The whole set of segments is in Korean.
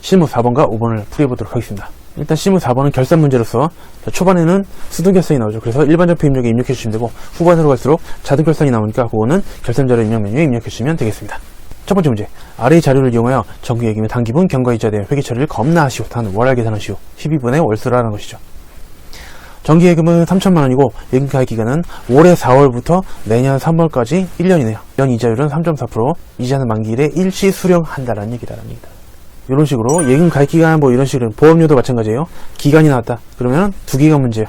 실무 4번과 5번을 풀이해보도록 하겠습니다. 일단 실무 4번은 결산 문제로서 초반에는 수등결산이 나오죠. 그래서 일반 적표 입력에 입력해주시면 되고 후반으로 갈수록 자동결산이 나오니까 그거는 결산자료 입력 메뉴에 입력해주시면 되겠습니다. 첫 번째 문제, 아래의 자료를 이용하여 정기예금 및 단기분 경과이자에 대한 회계 처리를 겁나 하시오. 단 월할 계산하시오. 12분의 월수라는 것이죠. 정기예금은 3천만원이고 예금 가입 기간은 올해 4월부터 내년 3월까지 1년이네요. 연 이자율은 3.4%, 이자는 만기일에 일시 수령한다라는 얘기다라는 얘기다. 이런 식으로 예금 가입 기간 뭐 이런 식으로 보험료도 마찬가지예요. 기간이 나왔다. 그러면 두 개가 문제야.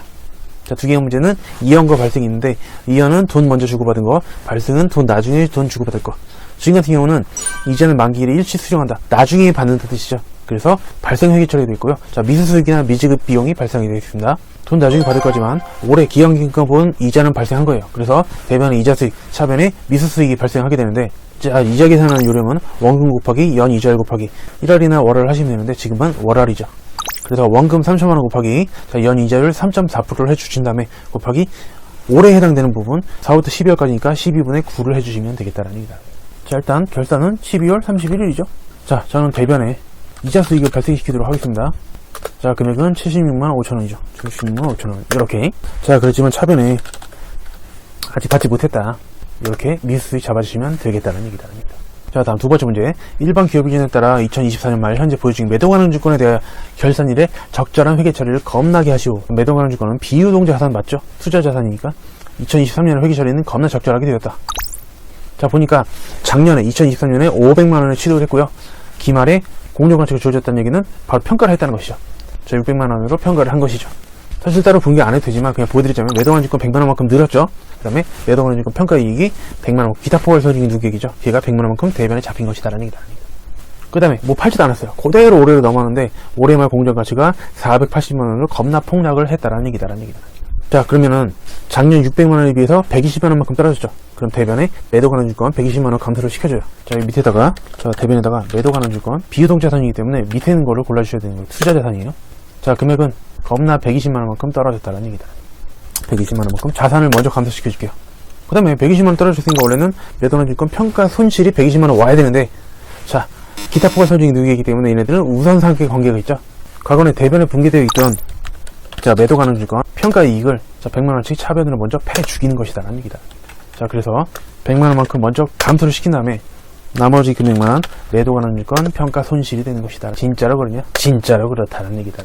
자, 두 개가 문제는 이연과 발생이 있는데 이연은 돈 먼저 주고받은 거, 발생은 돈 나중에 돈 주고받을 거. 지금 같은 경우는 이자는 만기일에 일시 수령한다. 나중에 받는다는 뜻이죠. 그래서 발생 회계 처리도 있고요. 자, 미수수익이나 미지급 비용이 발생이 되어 있습니다. 돈 나중에 받을 거지만 올해 기간기간 이자는 발생한 거예요. 그래서 대변의 이자수익, 차변에 미수수익이 발생하게 되는데, 자, 이자 계산하는 요령은 원금 곱하기 연 이자율 곱하기 1할이나 월할 하시면 되는데 지금은 월할이죠. 그래서 원금 3천만원 곱하기 연 이자율 3.4%를 해주신 다음에 곱하기 올해 해당되는 부분 4월부터 12월까지니까 12분의 9를 해주시면 되겠다라는 얘기다. 자, 일단 결산은 12월 31일이죠. 자, 저는 대변에 이자 수익을 발생시키도록 하겠습니다. 자, 금액은 76만 5천원이죠. 76만 5천원. 이렇게. 자, 그렇지만 차변에 아직 받지 못했다. 이렇게 미수수익 잡아주시면 되겠다는 얘기다. 자, 다음 두 번째 문제. 일반 기업 기준에 따라 2024년 말 현재 보유 중인 매도가능 증권에 대하여 결산일에 적절한 회계 처리를 겁나게 하시오. 매도가능 증권은 비유동자 자산 맞죠? 투자 자산이니까 2023년 회계 처리는 겁나 적절하게 되었다. 자, 보니까 작년에 2023년에 500만원을 취득을 했고요. 기말에 공정가치가 주어졌다는 얘기는 바로 평가를 했다는 것이죠. 자, 600만원으로 평가를 한 것이죠. 사실 따로 분개 안 해도 되지만 그냥 보여드리자면 매도가능 증권 100만원만큼 늘었죠. 그 다음에 매도가능 증권 평가이익이 100만원, 기타 포괄 소득이 누계액이죠. 걔가 100만원만큼 대변에 잡힌 것이다라는 얘기다. 그 다음에 뭐 팔지도 않았어요. 그대로 올해로 넘어왔는데 올해 말 공정가치가 480만원으로 겁나 폭락을 했다라는 얘기다라는 얘기다. 자, 그러면은 작년 600만원에 비해서 120만원만큼 떨어졌죠. 그럼 대변에 매도가능 증권 120만원 감소를 시켜줘요. 자, 여기 밑에다가 자, 대변에다가 매도가능 증권 비유동 자산이기 때문에 밑에 있는 거를 골라주셔야 되는 거예요. 투자 자산이에요. 자, 금액은 겁나 120만원만큼 떨어졌다는 얘기다. 120만원만큼 자산을 먼저 감소시켜줄게요. 그 다음에 120만원 떨어졌으니까 원래는 매도가능 증권 평가 손실이 120만원 와야 되는데, 자, 기타 포괄 소득이 누계이기 때문에 얘네들은 우선상계 관계가 있죠. 과거에 대변에 분기되어 있던 자, 매도가능 증권 평가 이익을 자, 100만원씩 차변으로 먼저 패 죽이는 것이다라는 얘기다. 자, 그래서 100만원만큼 먼저 감소를 시킨 다음에 나머지 금액만 매도가능 증권 평가 손실이 되는 것이다. 진짜로 그러냐? 진짜로 그렇다는 얘기다.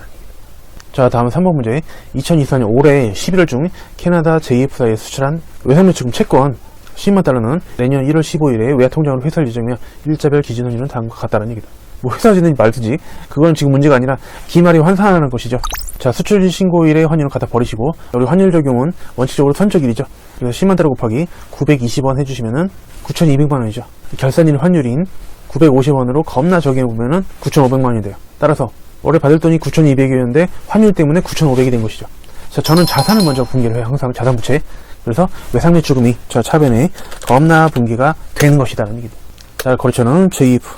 자, 다음 3번 문제. 2024년 올해 11월 중 캐나다 JF사에 수출한 외상매출금 채권 10만 달러는 내년 1월 15일에 외화 통장으로 회수할 예정이며 일자별 기준 환율은 다음과 같다는 얘기다. 뭐 회사지는 말든지 그건 지금 문제가 아니라 기말이 환산하는 것이죠. 자, 수출 신고일의 환율을 갖다 버리시고 여기 환율 적용은 원칙적으로 선적일이죠. 그래서 10만 달러 곱하기 920원 해주시면은 9,200만원이죠. 결산일 환율인 950원으로 겁나 적용해보면은 9,500만원이 돼요. 따라서 올해 받을 돈이 9,200이었는데 환율 때문에 9,500이 된 것이죠. 자, 저는 자산을 먼저 분기를 해요. 항상 자산부채. 그래서 외상매출금이 저 차변에 겁나 분기가 되는 것이다라는 얘기죠. 자, 거래처는 JF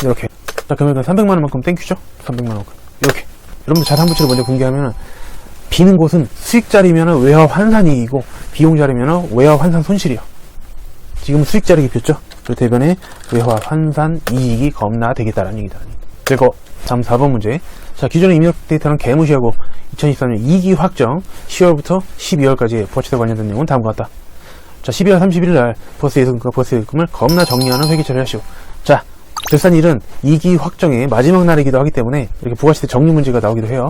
이렇게. 자, 금액은 300만원만큼 땡큐죠? 300만원만큼. 이렇게. 여러분들 자산부채를 먼저 분기하면은, 비는 곳은 수익자리면은 외화 환산이익이고, 비용자리면은 외화 환산 손실이요. 지금은 수익자리 기표죠? 그리고 대변에 외화 환산 이익이 겁나 되겠다라는 얘기다. 그리고 다음 4번 문제. 자, 기존의 입력 데이터는 개무시하고 2023년 2기 확정 10월부터 12월까지의 부가치세 관련된 내용은 다음과 같다. 자, 12월 31일 날 버스 예금과 버스 예금을 겁나 정리하는 회계 처리하시오. 자, 결산일은 2기 확정의 마지막 날이기도 하기 때문에 이렇게 부가세대 정리 문제가 나오기도 해요.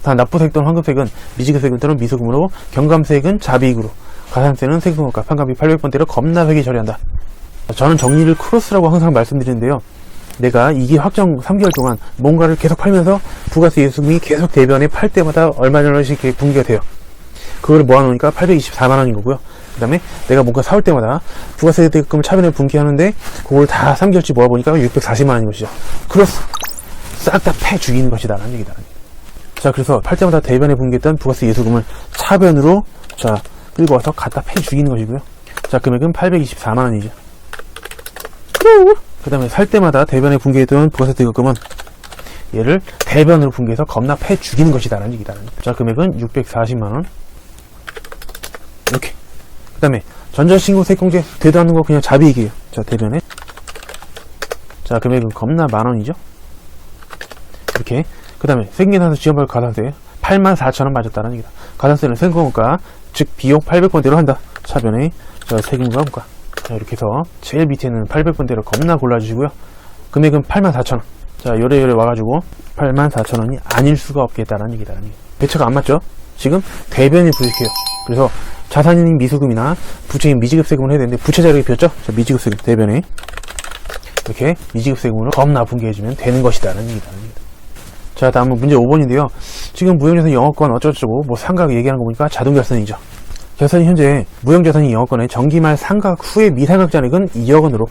단 납부세액 또는 환급세액은 미지급세금 또는 미소금으로, 경감세액은 자비익으로, 가산세는 세금과 판관비 800번대로 겁나 회계 처리한다. 저는 정리를 크로스라고 항상 말씀드리는데요. 내가 2기 확정 3개월 동안 뭔가를 계속 팔면서 부가세 예수금이 계속 대변에 팔 때마다 얼마씩 이렇게 분기가 돼요. 그걸 모아놓으니까 824만원인 거고요. 그 다음에 내가 뭔가 사올 때마다 부가세 대금을 차변에 분기하는데 그걸 다 3개월치 모아보니까 640만원인 것이죠. 크로스 싹 다 패 죽이는 것이다 라는 얘기다. 자, 그래서 팔 때마다 대변에 분기했던 부가세 예수금을 차변으로 자 끌고 와서 갖다 패 죽이는 것이고요. 자, 금액은 824만원이죠. 그 다음에 살 때마다 대변에 분기했던 부가세 대금은 얘를 대변으로 분기해서 겁나 패 죽이는 것이다 라는 얘기다. 자, 금액은 640만원. 이렇게. 그 다음에 전자신고 세공제 되도 않는 거 그냥 자비익이에요. 자, 대변에 자, 금액은 겁나 만원이죠. 이렇게. 그 다음에 생계나서 지원받을 가산세 84,000원 맞았다는 얘기다. 가산세는 생활공과 즉 비용 800번대로 한다. 차변에 세금과 원가. 자, 이렇게 해서 제일 밑에는 800번대로 겁나 골라주시고요. 금액은 84,000원. 자, 요래요래 와가지고 84,000원이 아닐 수가 없겠다라는 얘기다. 배차가 안 맞죠? 지금 대변이 부족해요. 그래서 자산인 미수금이나 부채인 미지급 세금을 해야 되는데 부채 자료에 비었죠? 자, 미지급 세금 대변에 이렇게 미지급 세금으로 겁나 분개해주면 되는 것이다라는 얘기다. 자, 다음은 문제 5번인데요. 지금 무형자산 영업권 어쩌고저쩌고 뭐 상각 얘기하는 거 보니까 자동결산이죠. 결산이 현재 무형자산이 영업권의 정기말 상각 후에 미상각 잔액은 2억원으로,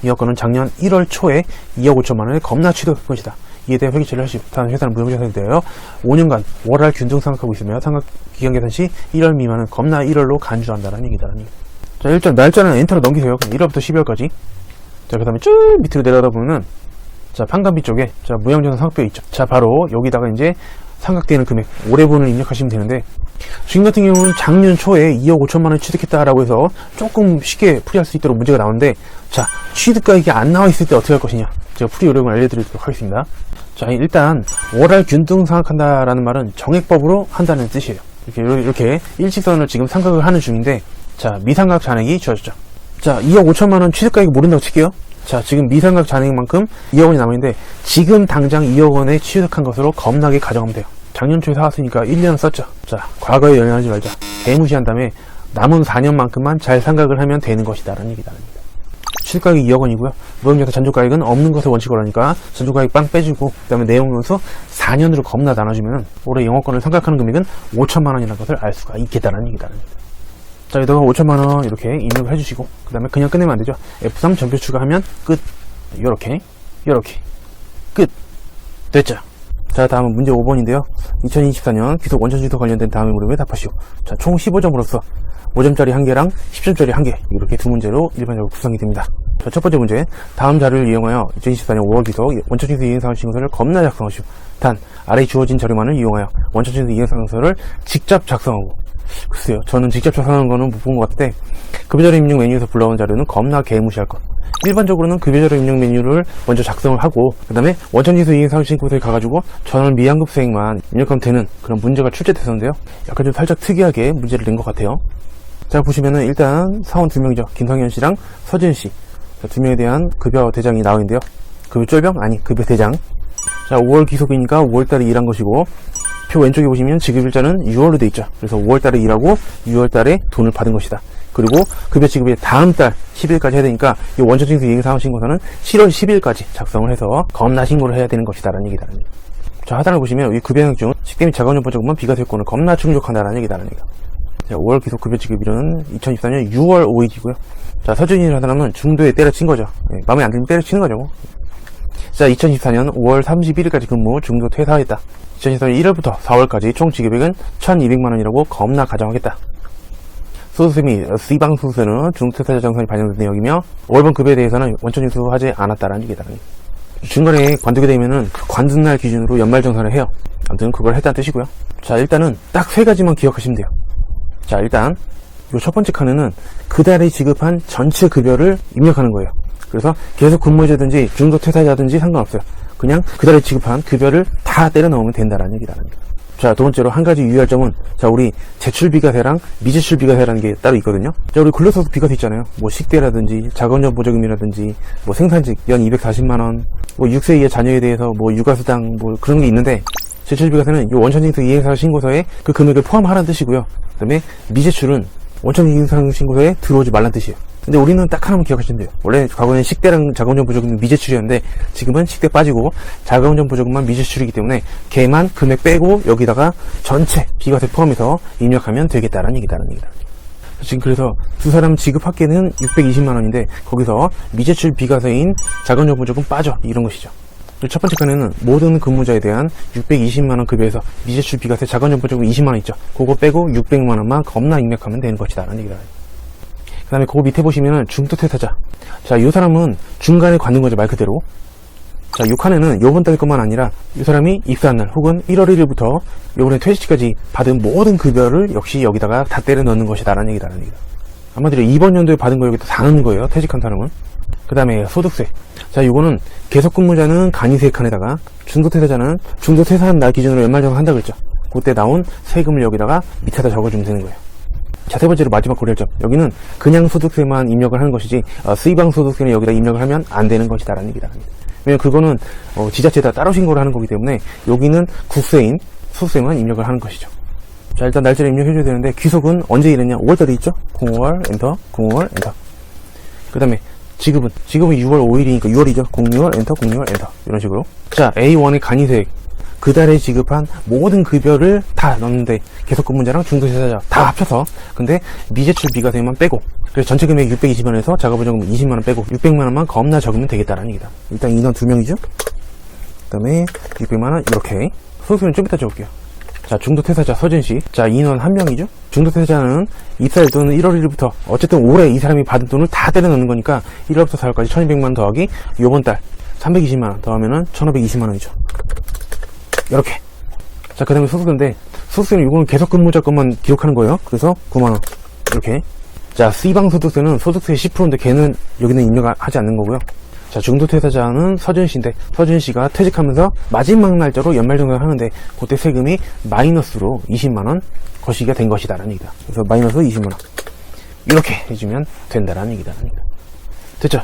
이 여건은 작년 1월 초에 2억 5천만원에 겁나 취득할 것이다. 이에 대한 회계처리를 하시 다음 회사는 무형자산에 대하여 5년간 월할 균등 상각하고 있으며 상각 기간 계산 시 1월 미만은 겁나 1월로 간주한다는 얘기다. 자, 일단 날짜는 엔터로 넘기세요. 그럼 1월부터 12월까지. 자, 그 다음에 쭉 밑으로 내려가다 보면은 자, 판관비 쪽에 자, 무형자산 상각표 있죠. 자, 바로 여기다가 이제 상각되는 금액 올해분을 입력하시면 되는데, 지금 같은 경우는 작년 초에 2억 5천만원 취득했다라고 해서 조금 쉽게 풀이할 수 있도록 문제가 나오는데, 자, 취득가액이 안 나와 있을 때 어떻게 할 것이냐, 제가 풀이 요령을 알려드리도록 하겠습니다. 자, 일단 월할 균등 상각한다라는 말은 정액법으로 한다는 뜻이에요. 이렇게 일직선을 지금 상각을 하는 중인데, 자, 미상각 잔액이 주어졌죠. 자, 2억 5천만원 취득가액이 모른다고 칠게요. 자, 지금 미상각 잔액만큼 2억원이 남아있는데 지금 당장 2억원에 취득한 것으로 겁나게 가정하면 돼요. 작년 초에 사왔으니까 1년 썼죠. 자, 과거에 연연하지 말자. 개무시한 다음에 남은 4년만큼만 잘 상각을 하면 되는 것이다 라는 얘기다. 취득가액이 2억원이고요 무형자산 잔존가액은 없는 것을 원칙으로 하니까 잔존가액 빵 빼주고, 그 다음에 내용연수 4년으로 겁나 나눠주면 올해 영업권을 상각하는 금액은 5천만원이라는 것을 알 수가 있겠다는 얘기다. 자, 여기다가 5천만원 이렇게 입력을 해주시고, 그 다음에 그냥 끝내면 안되죠. F3 전표 추가하면 끝. 요렇게 끝. 됐죠. 자, 다음은 문제 5번인데요 2024년 귀속 원천 취소 관련된 다음의 물음에 답하시오. 자, 총 15점으로서 5점짜리 1개랑 10점짜리 1개, 이렇게 두 문제로 일반적으로 구성이 됩니다. 자, 첫 번째 문제, 다음 자료를 이용하여 2024년 5월 귀속 원천 취소 이행사항 신고서를 겁나 작성하시오. 단 아래 주어진 자료만을 이용하여 원천 취소 이행사항서를 직접 작성하고. 글쎄요, 저는 직접 작성하는 거는 못 본 것 같은데, 급여자료 입력 메뉴에서 불러온 자료는 겁나 개무시할 것. 일반적으로는 급여자료 입력 메뉴를 먼저 작성을 하고, 그 다음에 원천취소 이행사항 신고서에 가가지고 전원 미환급수액만 입력하면 되는 그런 문제가 출제됐었는데요, 약간 좀 살짝 특이하게 문제를 낸 것 같아요. 자, 보시면은 일단 사원 2명이죠. 김성현 씨랑 서진 씨. 자, 2명에 대한 급여 대장이 나와 있는데요. 급여 쫄병? 아니, 급여 대장. 자, 5월 귀속이니까 5월달에 일한 것이고, 표 왼쪽에 보시면 지급일자는 6월로 돼 있죠. 그래서 5월달에 일하고 6월달에 돈을 받은 것이다. 그리고 급여 지급이 다음 달 10일까지 해야 되니까 이 원천징수 이행사항 신고서는 7월 10일까지 작성을 해서 겁나 신고를 해야 되는 것이다라는 얘기다. 자, 하단을 보시면 이 급여액 중 식대 및 자가용보조금은 비과세권을 겁나 충족한다라는 얘기다라는 얘기다. 자, 5월 기속 급여 지급일은 2024년 6월 5일이고요. 자, 서준이라는 사람은 중도에 때려친 거죠. 네, 마음에 안 들면 때려치는 거죠. 자, 2024년 5월 31일까지 근무 중도 퇴사했다. 2024년 1월부터 4월까지 총 지급액은 1,200만원이라고 겁나 가정하겠다. 소득세 및 C방소득세는 중퇴사자 정산이 반영된 내역이며 월번 급여에 대해서는 원천 인수하지 않았다라는 얘기다. 중간에 관두게 되면은 그 관둔날 기준으로 연말정산을 해요. 아무튼 그걸 했다는 뜻이고요. 자, 일단은 딱 3가지만 기억하시면 돼요. 자, 일단 요 첫 번째 칸에는 그달에 지급한 전체 급여를 입력하는 거예요. 그래서 계속 근무자든지 중도 퇴사자든지 상관없어요. 그냥 그달에 지급한 급여를 다 때려 넣으면 된다라는 얘기다. 자, 두 번째로 한 가지 유의할 점은, 자, 우리 제출비과세랑 미제출비과세라는 게 따로 있거든요. 자, 우리 근로소득 비과세 있잖아요. 뭐 식대라든지 자금전 보조금이라든지 뭐 생산직 연 240만원, 뭐 6세 이하 자녀에 대해서 뭐 육아수당 뭐 그런 게 있는데, 제출비과세는 이 원천징수 이행사항 신고서에 그 금액을 포함하라는 뜻이고요. 그 다음에 미제출은 원천징수 신고서에 들어오지 말란 뜻이에요. 근데 우리는 딱 하나만 기억하시면 돼요. 원래 과거에는 식대랑 자가운전 보조금이 미제출이었는데 지금은 식대 빠지고 자가운전 보조금만 미제출이기 때문에 걔만 금액 빼고 여기다가 전체 비과세 포함해서 입력하면 되겠다라는 얘기다라는 얘기다. 지금 그래서 두 사람 지급 합계는 620만원인데 거기서 미제출 비과세인 자가운전 보조금 빠져, 이런 것이죠. 첫 번째 칸에는 모든 근무자에 대한 620만원 급여에서 미제출 비과세 자가운전 보조금 20만원 있죠. 그거 빼고 600만원만 겁나 입력하면 되는 것이다 라는 얘기다. 그 다음에 그 밑에 보시면은 중도 퇴사자. 자, 이 사람은 중간에 관둔 거죠, 말 그대로. 자, 이 칸에는 요번 달 것만 아니라 이 사람이 입사한 날 혹은 1월 1일부터 요번에 퇴직시까지 받은 모든 급여를 역시 여기다가 다 때려 넣는 것이다 라는 얘기다. 아마도 이번 연도에 받은 거 여기다 다 넣는 거예요, 퇴직한 사람은. 그 그 다음에 소득세. 자, 이거는 계속근무자는 간이세 칸에다가 중도퇴사자는 중도퇴사한 날 기준으로 연말정산 한다 그랬죠. 그때 나온 세금을 여기다가 밑에다 적어주면 되는 거예요. 자, 세 번째로 마지막 고려점. 여기는 그냥 소득세만 입력을 하는 것이지 수입왕 소득세는 여기다 입력을 하면 안 되는 것이다 라는 얘기다. 왜냐면 그거는 지자체에다 따로 신고를 하는 거기 때문에 여기는 국세인 소득세만 입력을 하는 것이죠. 자, 일단 날짜를 입력해줘야 되는데 귀속은 언제 일했냐? 5월달에 있죠? 05월 엔터, 05월 엔터. 그 다음에 지급은 6월 5일이니까 6월이죠? 06월 엔터, 06월 엔터. 이런 식으로. 자, A1의 간이세액. 그달에 지급한 모든 급여를 다 넣는데 계속근무자랑 중도퇴사자 다 합쳐서 근데 미제출 비과세만 빼고 그래서 전체 금액 620만원에서 작업보조금 20만원 빼고 600만원만 겁나 적으면 되겠다라는 얘기다. 일단 인원 2명이죠? 그 다음에 600만원 이렇게. 소득세는 좀 이따 적을게요. 자, 중도퇴사자 서진씨. 자, 인원 1명이죠? 중도퇴사자는 입사일도는 1월 1일부터 어쨌든 올해 이 사람이 받은 돈을 다 때려 넣는 거니까 1월부터 4월까지 1200만원 더하기 요번 달 320만원 더하면은 1520만원이죠. 이렇게. 자, 그 다음에 소득세인데 소득세는 이거는 계속근무자 것만 기록하는 거예요. 그래서 9만원 이렇게. 자, C방 소득세는 소득세 10%인데 걔는 여기는 입력하지 않는 거고요. 자, 중도퇴사자는 서준씨인데 서준씨가 퇴직하면서 마지막 날짜로 연말정산을 하는데 그때 세금이 마이너스로 20만원 거시기가 된 것이다 라는 얘기다. 그래서 마이너스 20만원 이렇게 해주면 된다라는 얘기다. 됐죠?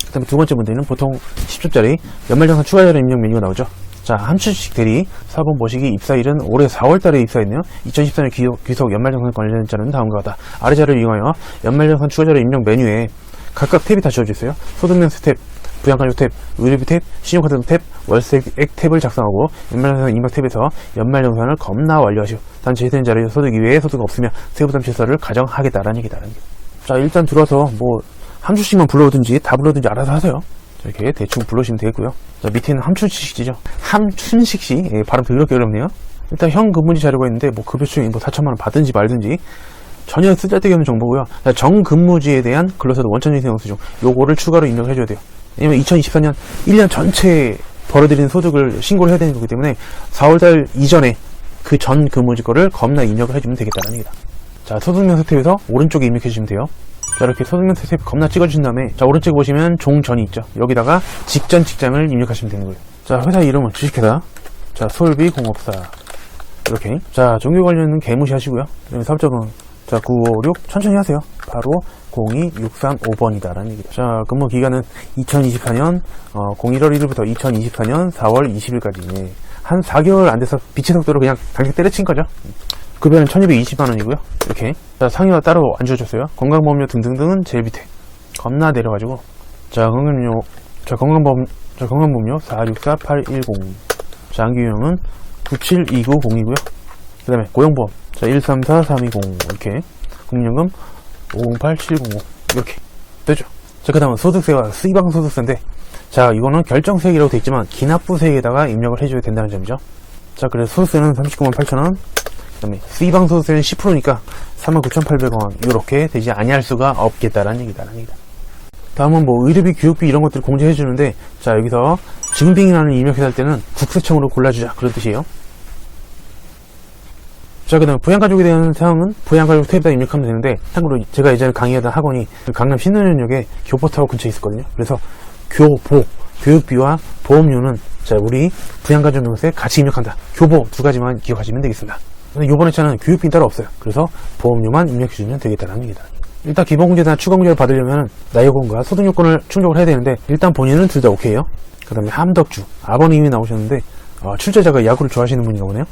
그 다음에 두 번째 문제는 보통 10초짜리 연말정산 추가자료 입력 메뉴가 나오죠. 자, 함춘식 대리 4번 보시기 입사일은 올해 4월달에 입사했네요. 2014년 귀속 연말정산 관련 자료는 다음과 같다. 아래 자료를 이용하여 연말정산 추가자료 입력 메뉴에 각각 탭이 다 지워져 있어요. 소득면세 탭, 부양가족 탭, 의료비 탭, 신용카드 탭, 월세액 탭을 작성하고 연말정산 입력 탭에서 연말정산을 겁나 완료하시오. 단체 해당 자료 소득 이외에 소득 없으며 세부담 실서를 가정하겠다라는 얘기다. 자, 일단 들어와서 뭐 한 주씩만 불러오든지 다 불러오든지 알아서 하세요. 이렇게 대충 불러주시면 되겠고요. 자, 밑에는 함춘식씨죠. 함춘식씨. 예, 발음 더럽게 어렵네요. 일단 형 근무지 자료가 있는데 뭐 급여수익 뭐 4천만원 받든지 말든지 전혀 쓰잘데기 없는 정보고요. 자, 정근무지에 대한 근로소득 원천징수 영수증 요거를 추가로 입력을 해줘야 돼요. 왜냐면 2024년 1년 전체 벌어들이는 소득을 신고를 해야 되는 거기 때문에 4월달 이전에 그 전 근무지 거를 겁나 입력을 해주면 되겠다는 얘기다. 자, 소득면세 탭에서 오른쪽에 입력해 주시면 돼요. 자, 이렇게 소득면세 탭 겁나 찍어주신 다음에 자, 오른쪽에 보시면 종전이 있죠. 여기다가 직전 직장을 입력하시면 되는 거예요. 자, 회사 이름은 주식회사. 자, 솔비공업사. 이렇게. 자, 종교 관련은 개무시하시고요. 그다음에 사업자번호. 자, 956 천천히 하세요. 바로 02635번이다 라는 얘기다. 자, 근무 기간은 2024년 01월 1일부터 2024년 4월 20일까지. 네. 한 4개월 안 돼서 빛의 속도로 그냥 당장 때려친 거죠. 급여는 1220만원이고요. 이렇게. 자, 상여가 따로 안 주어졌어요. 건강보험료 등등등은 제일 밑에. 겁나 내려가지고. 자, 건강보험료 464810. 장기유형은 97290이고요. 그 다음에 고용보험. 자, 134320. 이렇게. 국민연금 508705. 이렇게. 되죠? 자, 그 다음은 소득세와 C방 소득세인데, 자, 이거는 결정세액이라고 되어 있지만, 기납부세액에다가 입력을 해줘야 된다는 점이죠. 자, 그래서 소득세는 39만 8천원. 그 다음에 C방 소득세는 10%니까 39,800원. 이렇게 되지 아니할 수가 없겠다라는 얘기다라는 얘기다. 다음은 뭐 의료비, 교육비 이런 것들을 공제해 주는데, 자, 여기서 증빙이라는 입력해서 할 때는 국세청으로 골라주자. 그런 뜻이에요. 자, 그 다음에 부양가족에 대한 사항은 부양가족 탭에다 입력하면 되는데, 참고로 제가 예전에 강의하던 학원이 강남 신논현역에 교보타워 근처에 있었거든요. 그래서 교육비와 보험료는 자, 우리 부양가족 명세에 같이 입력한다. 교보 두 가지만 기억하시면 되겠습니다. 근데 요번 회차는 교육비는 따로 없어요. 그래서 보험료만 입력해주면 되겠다는 얘기다. 일단 기본공제나 추가공제를 받으려면 나이요건과 소득요건을 충족을 해야 되는데, 일단 본인은 둘 다 오케이요. 그 다음에 함덕주 아버님이 나오셨는데 출제자가 야구를 좋아하시는 분인가 보네요.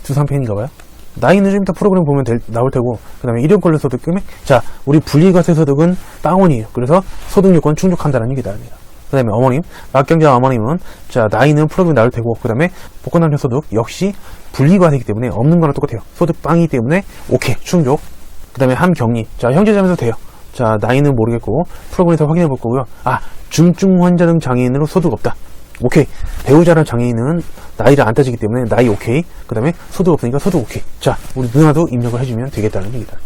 두산팬인가봐요. 나이는 좀 이따 프로그램 보면 나올 테고, 그 다음에 일용권료 소득 금액. 자, 우리 분리과세 소득은 빵원이에요. 그래서 소득요건 충족한다는 얘기다. 그 다음에 어머님, 막경자 어머님은 자, 나이는 프로그램 나올 테고, 그 다음에 복권남녀 소득 역시 분리과세이기 때문에 없는 거랑 똑같아요. 소득 빵이기 때문에 오케이 충족. 그 다음에 함경리. 자, 형제자매도 돼요. 자, 나이는 모르겠고 프로그램에서 확인해 볼 거고요. 중증 환자 등 장애인으로 소득 없다. 오케이. 배우자랑 장애인은 나이를 안 따지기 때문에 나이 오케이. 그 다음에 소득 없으니까 소득 오케이. 자, 우리 누나도 입력을 해주면 되겠다는 얘기다.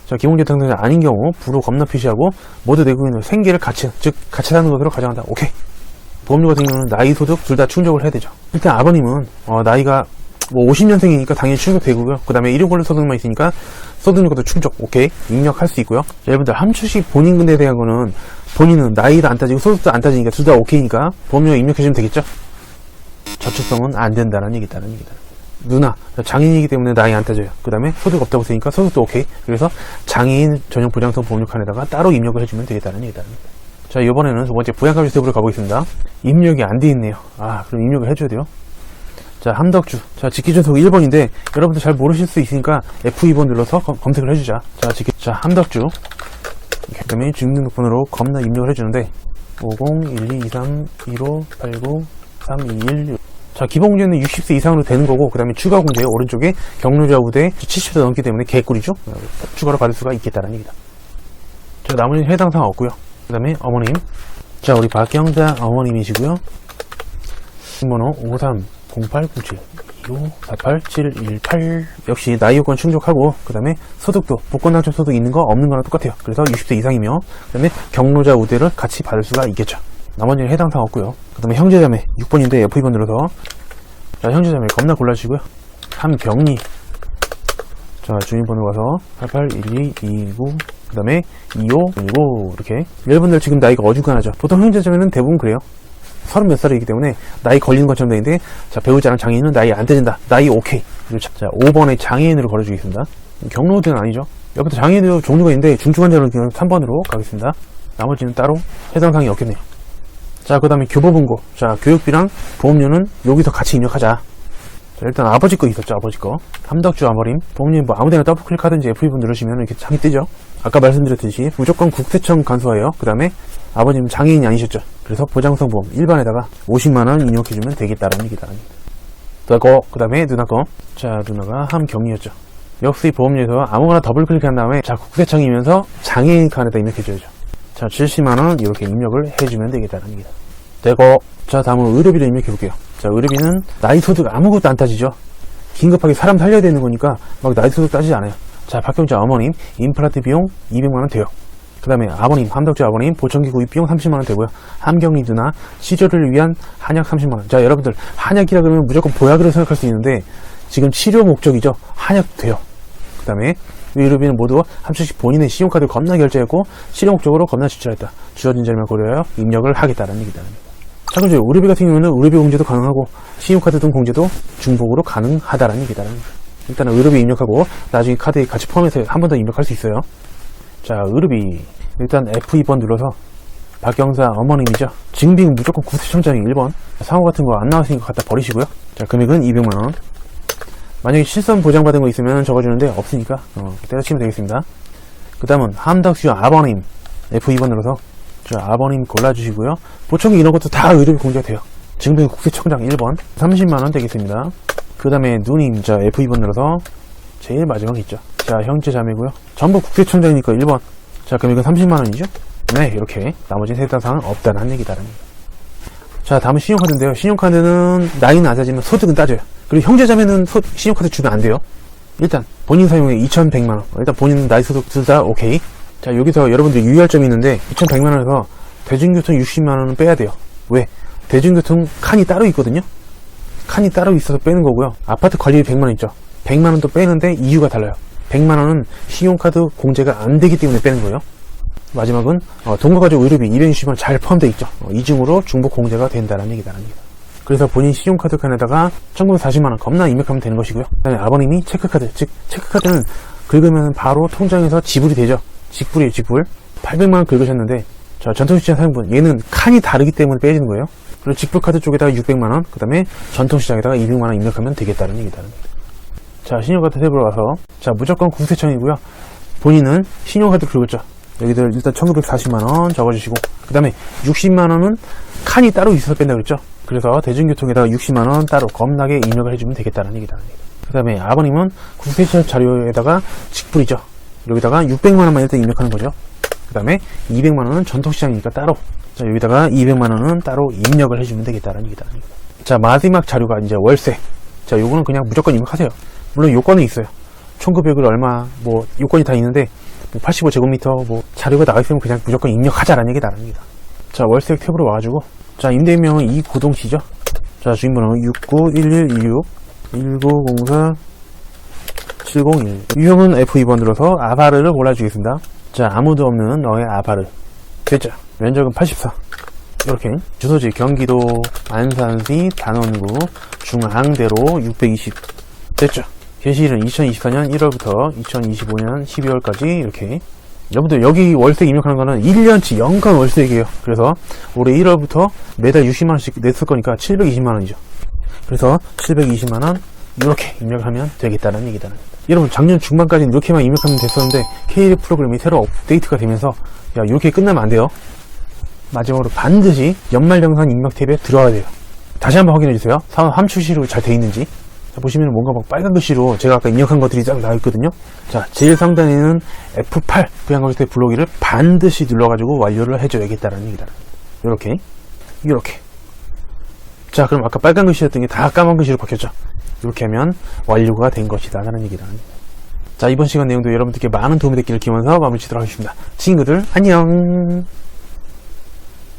자, 기본적 당사자 아닌 경우 부로 겁나 표시하고 모두 내국인으로 생계를 같이 사는 것으로 가정한다. 오케이. 보험료 같은 경우는 나이, 소득 둘 다 충족을 해야 되죠. 일단 아버님은 나이가 뭐 50년생이니까 당연히 충족되고요. 그 다음에 이름 권리 소득만 있으니까 소득요건도 충족. 오케이. 입력할 수 있고요. 자, 여러분들 함수식 본인 근대에 대한 거는 본인은 나이도 안 따지고 소득도 안 따지니까 둘 다 오케이니까 보험료 입력해주면 되겠죠? 저축성은 안 된다는 얘기다는 얘기다. 누나, 장애인이기 때문에 나이 안 따져요. 그 다음에 소득 없다고 쓰니까 소득도 오케이. 그래서 장애인 전용 보장성 보험료 칸에다가 따로 입력을 해주면 되겠다는 얘기다는 얘기다. 자, 이번에는 두 번째 부양가주 세부로 가보겠습니다. 입력이 안 돼 있네요. 그럼 입력을 해줘야 돼요. 자, 함덕주. 자, 직기준속 1번인데 여러분들 잘 모르실 수 있으니까 F2번 눌러서 검색을 해주자. 자, 함덕주. 그 다음에 주민등록번호로 겁나 입력을 해주는데 501231589321. 자, 기본 공제는 60세 이상으로 되는 거고, 그 다음에 추가 공제 오른쪽에 경로자 우대 70세 넘기 때문에 개꿀이죠. 추가로 받을 수가 있겠다는 얘기다. 자, 나머지는 해당 사항 없고요. 그 다음에 어머님. 자, 우리 박경자 어머님이시고요. 신번호 530897 2548-718. 역시 나이 요건 충족하고, 그 다음에 소득도 복권당첨 소득 있는 거 없는 거랑 똑같아요. 그래서 60세 이상이며, 그 다음에 경로자 우대를 같이 받을 수가 있겠죠. 나머지는 해당 사항 없고요. 그 다음에 형제자매 6번인데 F2번 눌러서, 자, 형제자매 겁나 골라주시고요. 함경리. 자, 주민번호 가서 881229, 그 다음에 2515. 이렇게. 여러분들 지금 나이가 어중간하죠. 보통 형제자매는 대부분 그래요. 30몇 살이기 때문에 나이 걸리는 것처럼 되는데, 자, 배우자랑 장애인은 나이 안 되진다. 나이 오케이. 자, 5번에 장애인으로 걸어주겠습니다. 경로우대는 아니죠. 여기도 장애인도 종류가 있는데 중증환자로 3번으로 가겠습니다. 나머지는 따로 해당 사항이 없겠네요. 자, 그 다음에 교보분고. 자, 교육비랑 보험료는 여기서 같이 입력하자. 자, 일단 아버지 거 있었죠. 아버지 거. 함덕주 아버님. 보험료 뭐 아무데나 더블 클릭하든지 F2번 누르시면 이렇게 창이 뜨죠. 아까 말씀드렸듯이 무조건 국세청 간소화예요. 그 다음에 아버님 장애인이 아니셨죠. 그래서 보장성 보험 일반에다가 50만원 입력해주면 되겠다라는 얘기다. 되고, 그 다음에 누나 거. 자, 누나가 함경리였죠. 역시 보험료에서 아무거나 더블 클릭한 다음에, 자, 국세청이면서 장애인 칸에다 입력해줘야죠. 자, 70만원 이렇게 입력을 해주면 되겠다는 얘기다. 되고, 자, 다음은 의료비를 입력해볼게요. 자, 의료비는 나이 소득 아무것도 안 따지죠. 긴급하게 사람 살려야 되는 거니까 막 나이 소득 따지지 않아요. 자, 박경자 어머님 임플란트 비용 200만원 돼요. 그 다음에 아버님 함덕주 아버님 보청기 구입 비용 30만원 되고요. 함경리 누나 치료를 위한 한약 30만원. 자, 여러분들 한약이라 그러면 무조건 보약으로 생각할 수 있는데 지금 치료 목적이죠. 한약 돼요. 그 다음에 의료비는 모두 함수식 본인의 신용카드 겁나 결제했고 치료 목적으로 겁나 지출했다. 주어진 자료만 고려하여 입력을 하겠다는 얘기다. 자, 그럼 이제 의료비 같은 경우는 의료비 공제도 가능하고 신용카드 등 공제도 중복으로 가능하다는 얘기다. 일단은 의료비 입력하고 나중에 카드에 같이 포함해서 한 번 더 입력할 수 있어요. 자, 의료비 일단 F2번 눌러서 박경사 어머님이죠. 증빙 무조건 국세청장이 1번. 상호 같은 거 안 나왔으니까 갖다 버리시고요. 자, 금액은 200만원. 만약에 실손 보장받은 거 있으면 적어주는데 없으니까 때려치면 되겠습니다. 그 다음은 함덕주 아버님 F2번 눌러서 자, 아버님 골라주시고요. 보청기 이런 것도 다 의료비 공제가 돼요. 증빙 국세청장 1번 30만원 되겠습니다. 그 다음에 누님 자, F2번 눌러서 제일 마지막에 있죠. 자, 형제 자매고요. 전부 국세청장이니까 1번. 자, 금액은 30만원이죠. 네, 이렇게 나머지 해당 사항은 없다는 얘기다. 자, 다음은 신용카드인데요. 신용카드는 나이는 안 따지면 소득은 따져요. 그리고 형제자매는 신용카드 주면 안 돼요. 일단 본인 사용에 2100만원. 일단 본인 나이 소득 둘 다 오케이. 자, 여기서 여러분들 유의할 점이 있는데 2100만원에서 대중교통 60만원은 빼야 돼요. 왜? 대중교통 칸이 따로 있거든요. 칸이 따로 있어서 빼는 거고요. 아파트 관리비 100만원 있죠. 100만원도 빼는데 이유가 달라요. 100만원은 신용카드 공제가 안 되기 때문에 빼는 거예요. 마지막은 동거가족 의료비 260만원 잘 포함되어 있죠. 이중으로 중복 공제가 된다는 얘기다. 그래서 본인 신용카드 칸에다가 1940만원 겁나 입력하면 되는 것이고요. 그다음에 아버님이 체크카드, 즉 체크카드는 긁으면 바로 통장에서 지불이 되죠. 직불이에요, 직불. 800만원 긁으셨는데 자, 전통시장 사용분 얘는 칸이 다르기 때문에 빼지는 거예요. 그리고 직불카드 쪽에다가 600만원, 그 다음에 전통시장에다가 200만원 입력하면 되겠다는 얘기다. 자, 신용카드 탭으로 와서 자, 무조건 국세청이고요. 본인은 신용카드 긁었죠. 여기들 일단 1940만원 적어주시고, 그 다음에 60만원은 칸이 따로 있어서 뺀다 그랬죠. 그래서 대중교통에다가 60만원 따로 겁나게 입력을 해주면 되겠다는 얘기다. 그 다음에 아버님은 국세청 자료에다가 직불이죠. 여기다가 600만원만 일단 입력하는 거죠. 그 다음에 200만원은 전통시장이니까 따로, 자, 여기다가 200만원은 따로 입력을 해주면 되겠다는 얘기다. 자, 마지막 자료가 이제 월세. 자, 요거는 그냥 무조건 입력하세요. 물론 요건은 있어요. 총급액을 얼마, 뭐 요건이 다 있는데 85제곱미터 뭐 자료가 나와 있으면 그냥 무조건 입력하자라는 얘기 나갑니다. 자, 월세 탭으로 와가지고 자, 임대인명은 이고동씨죠. 자, 주인번호 691126, 1904 701. 유형은 F2번 눌러서 아바르를 골라주겠습니다. 자, 아무도 없는 너의 아바르. 됐죠? 면적은 84. 이렇게. 주소지 경기도 안산시 단원구 중앙대로 620. 됐죠? 게시일은 2024년 1월부터 2025년 12월까지 이렇게. 여러분들 여기 월세 입력하는 거는 1년치 연간 월세액이에요. 그래서 올해 1월부터 매달 60만원씩 냈을 거니까 720만원이죠. 그래서 720만원 이렇게 입력을 하면 되겠다는 얘기다. 여러분 작년 중반까지는 이렇게만 입력하면 됐었는데 KL 프로그램이 새로 업데이트가 되면서 야 이렇게 끝나면 안 돼요. 마지막으로 반드시 연말정산 입력 탭에 들어가야 돼요. 다시 한번 확인해 주세요. 사원 함축시로 잘 돼 있는지. 자, 보시면 뭔가 막 빨간 글씨로 제가 아까 입력한 것들이 쫙 나와 있거든요. 자, 제일 상단에는 F8 부양거주택 블록기를 반드시 눌러가지고 완료를 해줘야겠다는 얘기다. 요렇게 이렇게. 자, 그럼 아까 빨간 글씨였던 게 다 까만 글씨로 바뀌었죠. 이렇게 하면 완료가 된 것이다 라는 얘기다. 자, 이번 시간 내용도 여러분들께 많은 도움이 됐기를 기원해서 마무리 짓도록 하겠습니다. 친구들 안녕.